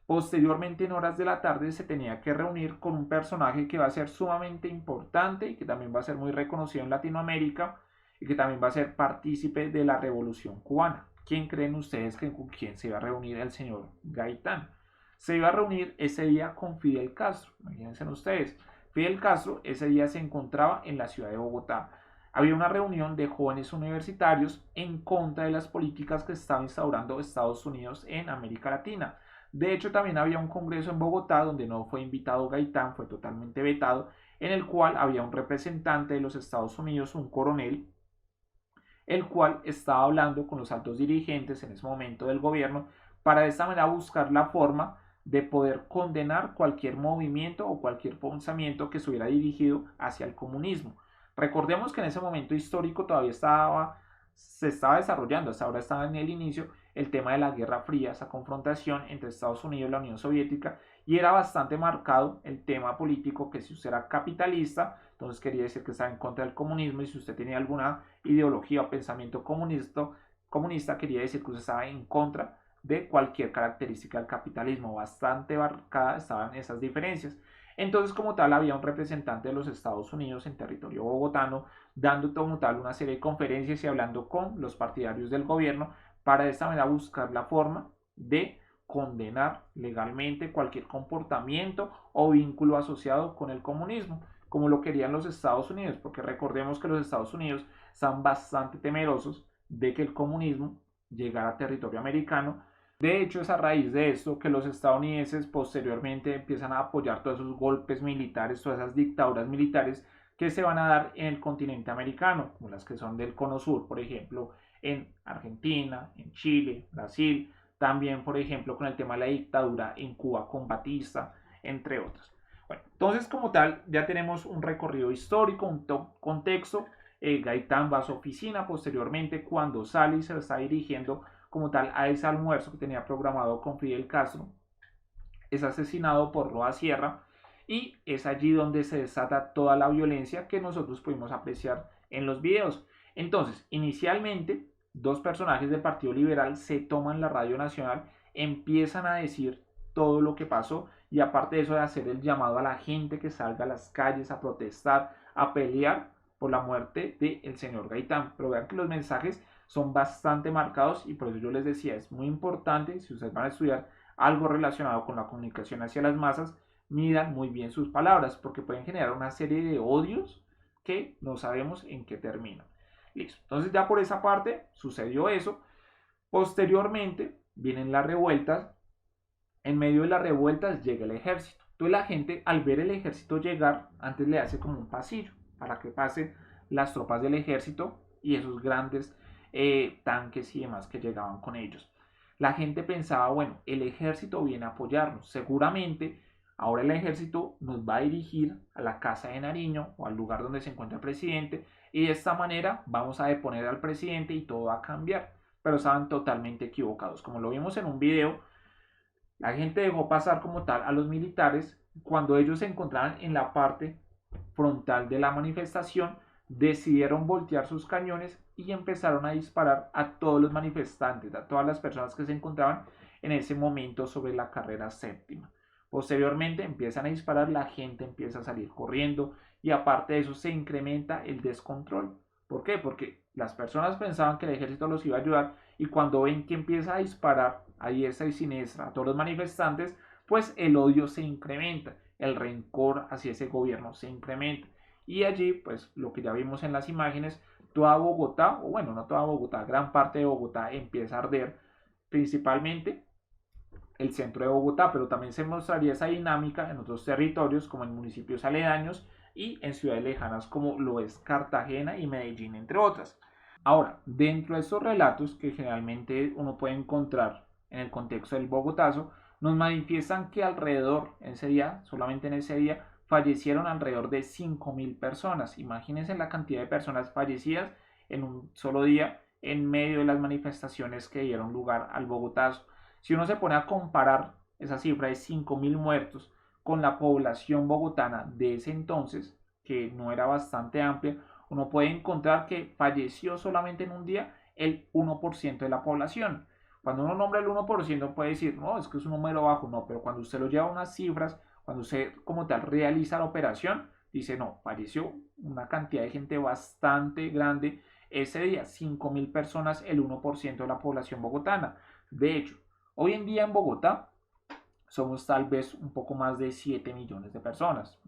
Posteriormente, en horas de la tarde, se tenía que reunir con un personaje que va a ser sumamente importante y que también va a ser muy reconocido en Latinoamérica y que también va a ser partícipe de la Revolución Cubana. ¿Quién creen ustedes que con quién se va a reunir el señor Gaitán? se iba a reunir ese día con Fidel Castro. Imagínense ustedes, Fidel Castro ese día se encontraba en la ciudad de Bogotá. Había una reunión de jóvenes universitarios en contra de las políticas que estaba instaurando Estados Unidos en América Latina. De hecho, también había un congreso en Bogotá donde no fue invitado Gaitán, fue totalmente vetado, en el cual había un representante de los Estados Unidos, un coronel, el cual estaba hablando con los altos dirigentes en ese momento del gobierno para de esta manera buscar la forma de poder condenar cualquier movimiento o cualquier pensamiento que estuviera dirigido hacia el comunismo. Recordemos que en ese momento histórico todavía se estaba desarrollando, hasta ahora estaba en el inicio, el tema de la Guerra Fría, esa confrontación entre Estados Unidos y la Unión Soviética, y era bastante marcado el tema político, que si usted era capitalista, entonces quería decir que estaba en contra del comunismo, y si usted tenía alguna ideología o pensamiento comunista quería decir que usted estaba en contra de cualquier característica del capitalismo. Bastante marcada estaban esas diferencias. Entonces, como tal, había un representante de los Estados Unidos en territorio bogotano dando como tal una serie de conferencias y hablando con los partidarios del gobierno para de esta manera buscar la forma de condenar legalmente cualquier comportamiento o vínculo asociado con el comunismo, como lo querían los Estados Unidos, porque recordemos que los Estados Unidos están bastante temerosos de que el comunismo llegara a territorio americano. De hecho, es a raíz de esto que los estadounidenses posteriormente empiezan a apoyar todos esos golpes militares, todas esas dictaduras militares que se van a dar en el continente americano, como las que son del Cono Sur, por ejemplo, en Argentina, en Chile, Brasil, también, por ejemplo, con el tema de la dictadura en Cuba con Batista, entre otros. Bueno, entonces, como tal, ya tenemos un recorrido histórico, un contexto. Gaitán va a su oficina posteriormente, cuando sale y se está dirigiendo como tal a ese almuerzo que tenía programado con Fidel Castro, es asesinado por Roa Sierra, y es allí donde se desata toda la violencia que nosotros pudimos apreciar en los videos. Entonces, inicialmente, dos personajes del Partido Liberal se toman la radio nacional, empiezan a decir todo lo que pasó, y aparte de eso, de hacer el llamado a la gente que salga a las calles a protestar, a pelear por la muerte del señor Gaitán. Pero vean que los mensajes son bastante marcados, y por eso yo les decía, es muy importante, si ustedes van a estudiar algo relacionado con la comunicación hacia las masas, midan muy bien sus palabras, porque pueden generar una serie de odios que no sabemos en qué terminan. Listo, entonces ya por esa parte sucedió eso. Posteriormente vienen las revueltas. En medio de las revueltas llega el ejército. Entonces la gente, al ver el ejército llegar, antes le hace como un pasillo para que pasen las tropas del ejército y esos grandes tanques y demás que llegaban con ellos. La gente pensaba, bueno, el ejército viene a apoyarnos, seguramente ahora el ejército nos va a dirigir a la casa de Nariño o al lugar donde se encuentra el presidente, y de esta manera vamos a deponer al presidente y todo va a cambiar. Pero estaban totalmente equivocados. Como lo vimos en un video, la gente dejó pasar como tal a los militares. Cuando ellos se encontraban en la parte frontal de la manifestación, decidieron voltear sus cañones y empezaron a disparar a todos los manifestantes, a todas las personas que se encontraban en ese momento sobre la carrera séptima. Posteriormente empiezan a disparar, la gente empieza a salir corriendo, y aparte de eso se incrementa el descontrol. ¿Por qué? Porque las personas pensaban que el ejército los iba a ayudar, y cuando ven que empieza a disparar a diestra y siniestra a todos los manifestantes, pues el odio se incrementa, el rencor hacia ese gobierno se incrementa. Y allí, pues lo que ya vimos en las imágenes, toda Bogotá, o bueno, no toda Bogotá, gran parte de Bogotá empieza a arder, principalmente el centro de Bogotá, pero también se mostraría esa dinámica en otros territorios, como en municipios aledaños y en ciudades lejanas como lo es Cartagena y Medellín, entre otras. Ahora, dentro de estos relatos que generalmente uno puede encontrar en el contexto del Bogotazo, nos manifiestan que alrededor, en ese día, solamente en ese día, fallecieron alrededor de 5.000 personas. Imagínense la cantidad de personas fallecidas en un solo día en medio de las manifestaciones que dieron lugar al Bogotazo. Si uno se pone a comparar esa cifra de 5.000 muertos con la población bogotana de ese entonces, que no era bastante amplia, uno puede encontrar que falleció solamente en un día el 1% de la población. Cuando uno nombra el 1% puede decir, no, es que es un número bajo, no, pero cuando usted lo lleva a unas cifras, cuando usted como tal realiza la operación, dice, no, falleció una cantidad de gente bastante grande ese día, 5.000 personas, el 1% de la población bogotana. De hecho, hoy en día en Bogotá somos tal vez un poco más de 7 millones de personas,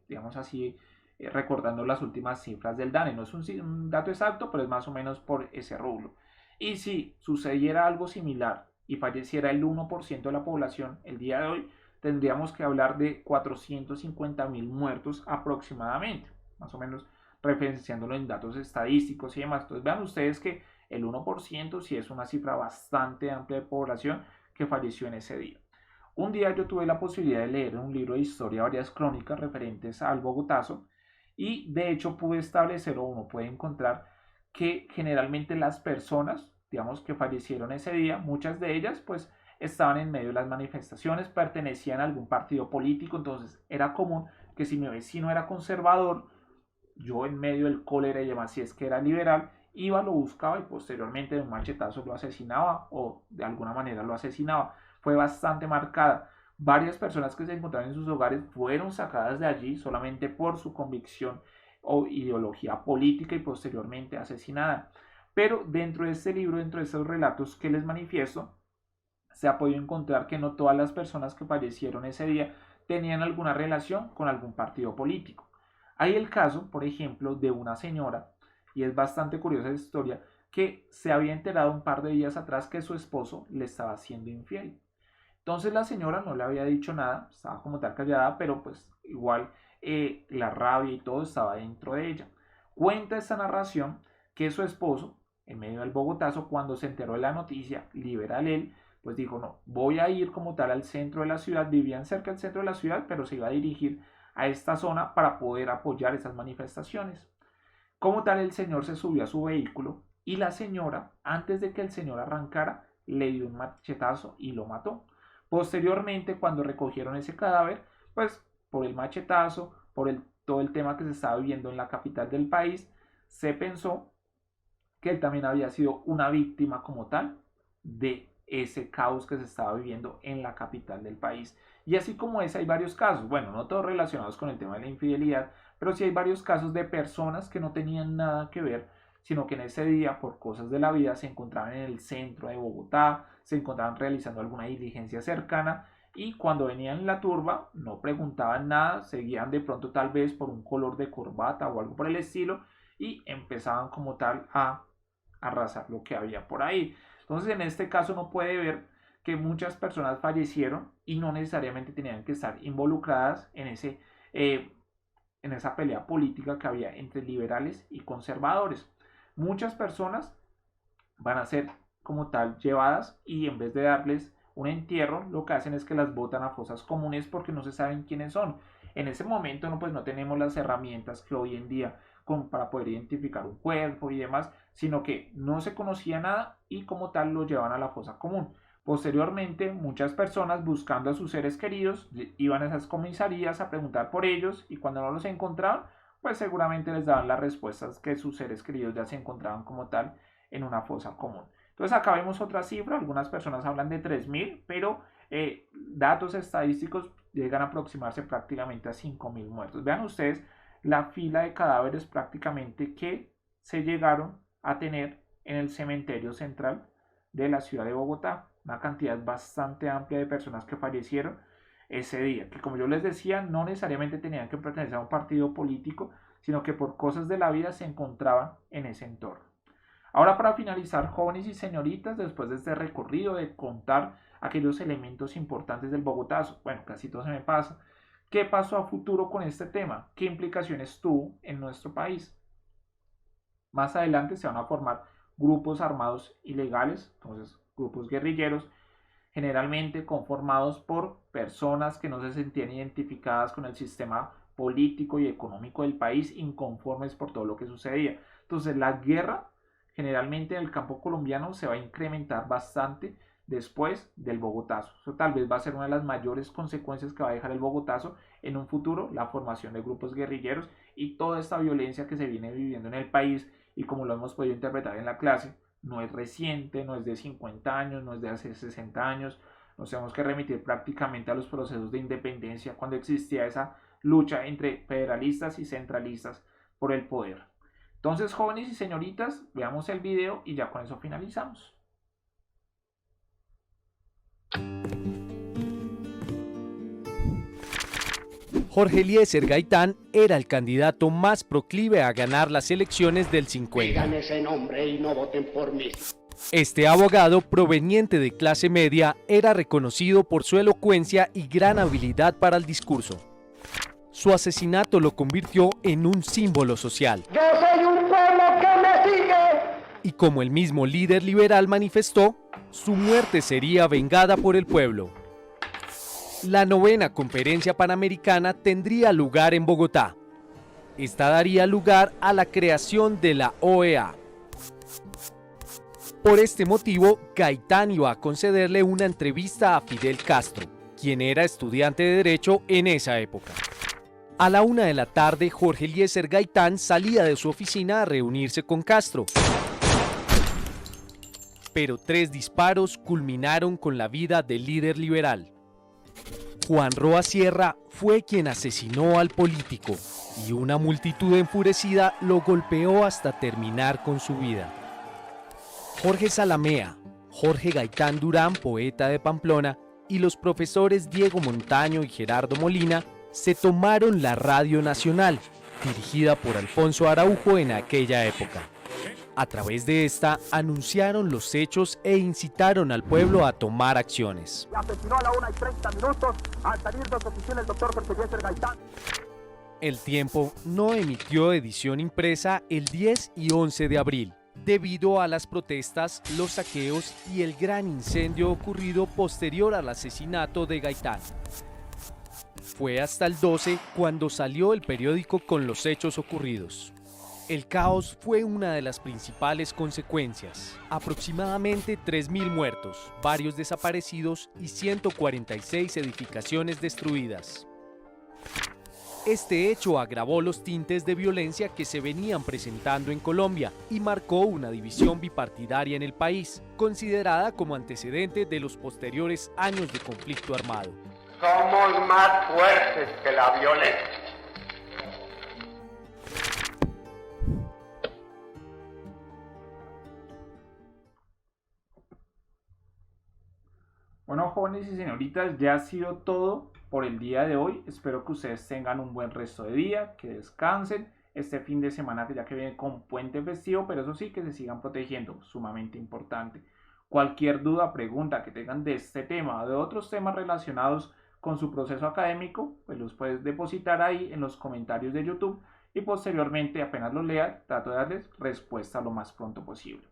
digamos así, recordando las últimas cifras del DANE. No es un dato exacto, pero es más o menos por ese rublo. Y si sucediera algo similar y falleciera el 1% de la población el día de hoy, tendríamos que hablar de 450.000 muertos aproximadamente, más o menos referenciándolo en datos estadísticos y demás. Entonces vean ustedes que el 1% sí es una cifra bastante amplia de población que falleció en ese día. Un día yo tuve la posibilidad de leer en un libro de historia varias crónicas referentes al Bogotazo y de hecho pude establecer, o uno puede encontrar, que generalmente las personas, digamos, que fallecieron ese día, muchas de ellas pues estaban en medio de las manifestaciones, pertenecían a algún partido político, entonces era común que si mi vecino era conservador, yo en medio del cólera y demás, si es que era liberal, iba, lo buscaba y posteriormente de un machetazo lo asesinaba o de alguna manera lo asesinaba. Fue bastante marcada. Varias personas que se encontraban en sus hogares fueron sacadas de allí solamente por su convicción o ideología política y posteriormente asesinadas. Pero dentro de este libro, dentro de estos relatos que les manifiesto, se ha podido encontrar que no todas las personas que fallecieron ese día tenían alguna relación con algún partido político. Hay el caso, por ejemplo, de una señora, y es bastante curiosa esa historia, que se había enterado un par de días atrás que su esposo le estaba siendo infiel. Entonces la señora no le había dicho nada, estaba como tal callada, pero pues igual la rabia y todo estaba dentro de ella. Cuenta esta narración que su esposo, en medio del Bogotazo, cuando se enteró de la noticia, liberal él, pues dijo, no, voy a ir como tal al centro de la ciudad, vivían cerca del centro de la ciudad, pero se iba a dirigir a esta zona para poder apoyar esas manifestaciones. Como tal, el señor se subió a su vehículo y la señora, antes de que el señor arrancara, le dio un machetazo y lo mató. Posteriormente, cuando recogieron ese cadáver, pues por el machetazo, por todo el tema que se estaba viviendo en la capital del país, se pensó que él también había sido una víctima como tal de ese caos que se estaba viviendo en la capital del país. Y así como ese hay varios casos, bueno, no todos relacionados con el tema de la infidelidad, pero sí hay varios casos de personas que no tenían nada que ver, sino que en ese día, por cosas de la vida, se encontraban en el centro de Bogotá, se encontraban realizando alguna diligencia cercana y cuando venían en la turba no preguntaban nada, seguían de pronto tal vez por un color de corbata o algo por el estilo y empezaban como tal a arrasar lo que había por ahí. Entonces en este caso uno puede ver que muchas personas fallecieron y no necesariamente tenían que estar involucradas en esa pelea política que había entre liberales y conservadores. Muchas personas van a ser como tal llevadas y en vez de darles un entierro, lo que hacen es que las botan a fosas comunes porque no se saben quiénes son. En ese momento pues no tenemos las herramientas que hoy en día para poder identificar un cuerpo y demás, sino que no se conocía nada y como tal lo llevan a la fosa común. Posteriormente, muchas personas buscando a sus seres queridos iban a esas comisarías a preguntar por ellos y cuando no los encontraban, pues seguramente les daban las respuestas que sus seres queridos ya se encontraban como tal en una fosa común. Entonces acá vemos otra cifra, algunas personas hablan de 3.000, pero datos estadísticos llegan a aproximarse prácticamente a 5.000 muertos. Vean ustedes la fila de cadáveres prácticamente que se llegaron a tener en el cementerio central de la ciudad de Bogotá. Una cantidad bastante amplia de personas que fallecieron ese día, que como yo les decía, no necesariamente tenían que pertenecer a un partido político, sino que por cosas de la vida se encontraban en ese entorno. Ahora para finalizar, jóvenes y señoritas, después de este recorrido de contar aquellos elementos importantes del Bogotazo, bueno, casi todo se me pasa, ¿qué pasó a futuro con este tema? ¿Qué implicaciones tuvo en nuestro país? Más adelante se van a formar grupos armados ilegales, entonces grupos guerrilleros, generalmente conformados por personas que no se sentían identificadas con el sistema político y económico del país, inconformes por todo lo que sucedía. Entonces la guerra generalmente en el campo colombiano se va a incrementar bastante después del Bogotazo. Eso tal vez va a ser una de las mayores consecuencias que va a dejar el Bogotazo en un futuro, la formación de grupos guerrilleros y toda esta violencia que se viene viviendo en el país y como lo hemos podido interpretar en la clase, no es reciente, no es de 50 años, no es de hace 60 años, nos tenemos que remitir prácticamente a los procesos de independencia cuando existía esa lucha entre federalistas y centralistas por el poder. Entonces, jóvenes y señoritas, veamos el video y ya con eso finalizamos. Jorge Eliezer Gaitán era el candidato más proclive a ganar las elecciones del 50. Digan ese nombre y no voten por mí. Este abogado, proveniente de clase media, era reconocido por su elocuencia y gran habilidad para el discurso. Su asesinato lo convirtió en un símbolo social. Yo soy un pueblo que me sigue. Y como el mismo líder liberal manifestó, su muerte sería vengada por el pueblo. La 9ª Conferencia Panamericana tendría lugar en Bogotá. Esta daría lugar a la creación de la OEA. Por este motivo, Gaitán iba a concederle una entrevista a Fidel Castro, quien era estudiante de Derecho en esa época. A la 1 de la tarde, Jorge Eliezer Gaitán salía de su oficina a reunirse con Castro. Pero 3 disparos culminaron con la vida del líder liberal. Juan Roa Sierra fue quien asesinó al político y una multitud enfurecida lo golpeó hasta terminar con su vida. Jorge Zalamea, Jorge Gaitán Durán, poeta de Pamplona, y los profesores Diego Montaño y Gerardo Molina se tomaron la Radio Nacional, dirigida por Alfonso Araujo en aquella época. A través de esta, anunciaron los hechos e incitaron al pueblo a tomar acciones. Asesinó a la 1:30 al salir de su oficina el doctor Jorge Eliezer Gaitán. El Tiempo no emitió edición impresa el 10 y 11 de abril, debido a las protestas, los saqueos y el gran incendio ocurrido posterior al asesinato de Gaitán. Fue hasta el 12 cuando salió el periódico con los hechos ocurridos. El caos fue una de las principales consecuencias. Aproximadamente 3.000 muertos, varios desaparecidos y 146 edificaciones destruidas. Este hecho agravó los tintes de violencia que se venían presentando en Colombia y marcó una división bipartidaria en el país, considerada como antecedente de los posteriores años de conflicto armado. Somos más fuertes que la violencia. Bueno, jóvenes y señoritas, ya ha sido todo por el día de hoy. Espero que ustedes tengan un buen resto de día, que descansen este fin de semana que ya que viene con puente festivo, pero eso sí, que se sigan protegiendo, sumamente importante. Cualquier duda, pregunta que tengan de este tema o de otros temas relacionados con su proceso académico, pues los puedes depositar ahí en los comentarios de YouTube y posteriormente, apenas los lea, trato de darles respuesta lo más pronto posible.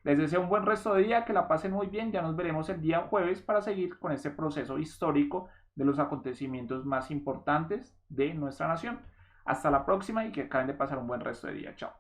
Les deseo un buen resto de día, que la pasen muy bien. Ya nos veremos el día jueves para seguir con este proceso histórico de los acontecimientos más importantes de nuestra nación. Hasta la próxima y que acaben de pasar un buen resto de día. Chao.